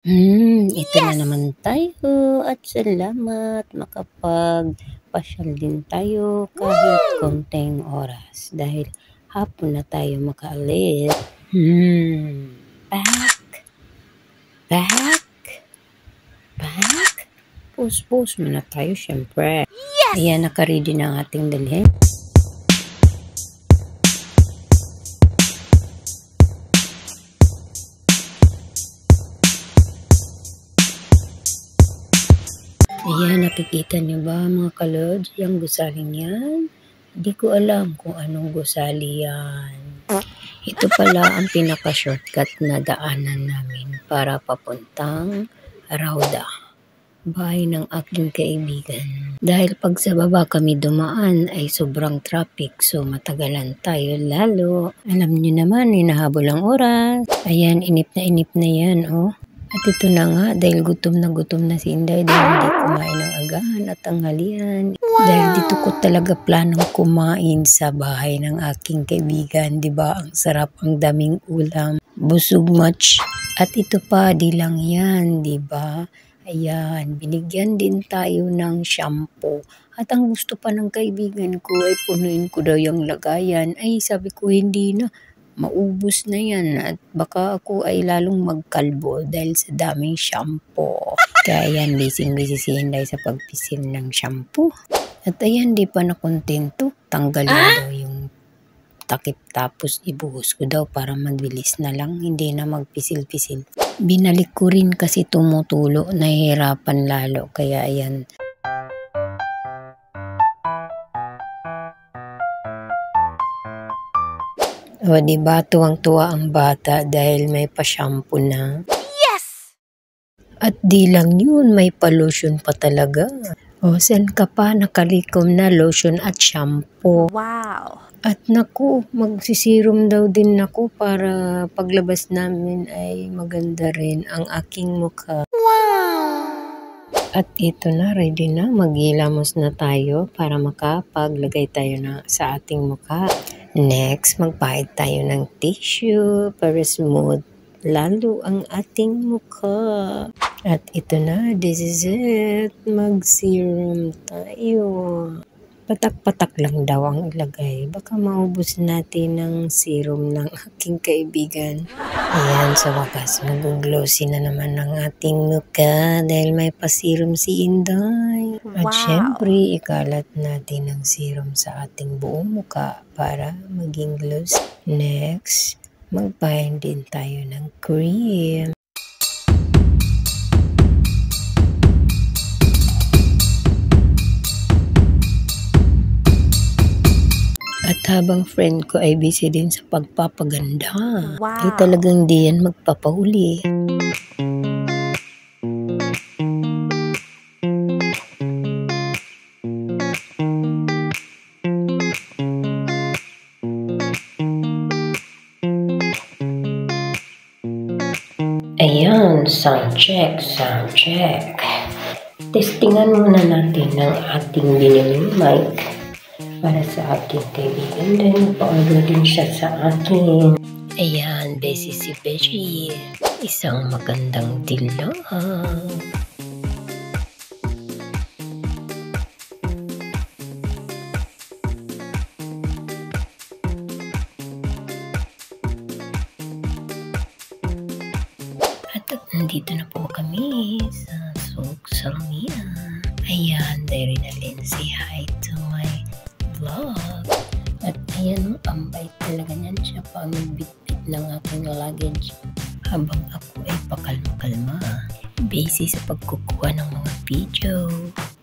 Ito na naman tayo at salamat makapagpasyal din tayo kahit konting oras dahil hapon na tayo makaalis. Back. Post muna tayo syempre. Yes! Ayan, naka-ready na ang ating dalhin. Ayan, nakikita niyo ba mga kalods, yung gusaling yan? Hindi ko alam kung anong gusali yan. Ito pala ang pinaka-shortcut na daanan namin para papuntang Rauda, bahay ng aking kaibigan. Dahil pag sa baba kami dumaan ay sobrang traffic, so matagalan tayo lalo. Alam niyo naman, hinahabol ang oras. Ayan, inip na yan, oh. At ito na nga, dahil gutom na si Inday dahil hindi kumain ng agahan at tanghalian. Wow! Dahil dito ko talaga planong kumain sa bahay ng aking kaibigan. Diba? Ang sarap, ang daming ulam. Busog much. At ito pa, di lang yan, diba? Ayan, binigyan din tayo ng shampoo. At ang gusto pa ng kaibigan ko ay punuin ko daw yung lagayan. Ay, sabi ko hindi na. Maubos na yan at baka ako ay lalong magkalbo dahil sa daming shampoo. Kaya yan, busy si Inday sa pagpisil ng shampoo. At ayan, di pa nakontento. Tanggalin daw yung takip tapos ibuhos ko daw para mabilis na lang. Hindi na magpisil-pisil. Binalik ko rin kasi tumutulo. Nahihirapan lalo. Kaya ayan. O diba, tuwang-tuwa ang bata dahil may pa-shampoo na. Yes! At di lang yun, may pa-lotion pa talaga. O, saan ka pa? Nakalikom na lotion at shampoo. Wow! At naku, magsisirum daw din ako para paglabas namin ay maganda rin ang aking mukha. Wow! At ito na, ready na. Maghilamos na tayo para makapaglagay tayo sa ating mukha. Next, magpahid tayo ng tissue para smooth lalo ang ating mukha. At ito na, this is it. Mag-serum tayo. Patak-patak lang daw ang ilagay. Baka maubos natin ng serum ng aking kaibigan. Ayan, sa wakas, mag-glossy na naman ang ating mukha dahil may pa-serum si Inday. At syempre, ikalat natin ang serum sa ating buong mukha para maging glossy. Next, magpahin din tayo ng cream. At habang friend ko ay busy din sa pagpapaganda, ay talagang di yan magpapahuli. Ayan, sound check. Testingan muna natin ang ating biniling mic para sa ating kaibigan. Then, pa-order din siya sa akin. Ayan, busy si Beshi. Isang magandang dilo. At nandito na po kami sa Salmia. Ayan, there na rin. Say hi to my vlog. At ayan, ang bait talaga niyan. Siya pa ang bitbit ng aking luggage habang ako ay pakalma-kalma. Busy sa pagkukuha ng mga video.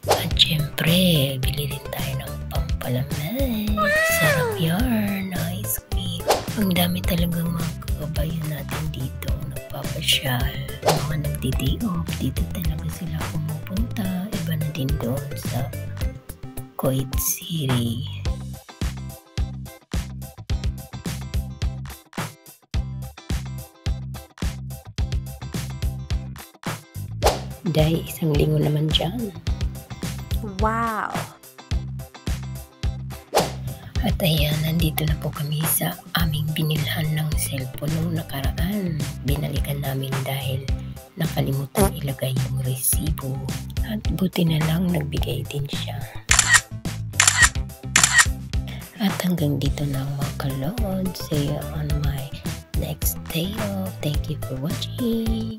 At syempre, bili rin tayo ng pampalamay. Sarap yarn, ice cream. Ang dami talagang mga kabayan natin dito nagpapasyal. Mga nagdi-day-off, dito talaga sila pumupunta. Iba na din doon sa Kuwait City. Dahil isang linggo naman dyan. Wow! At ayan, nandito na po kami sa aming binilhan ng cellphone nung nakaraan. Binalikan namin dahil nakalimutan ilagay yung resibo. At buti na lang nagbigay din siya. At hanggang dito na mga kalod. See you on my next day off. Thank you for watching.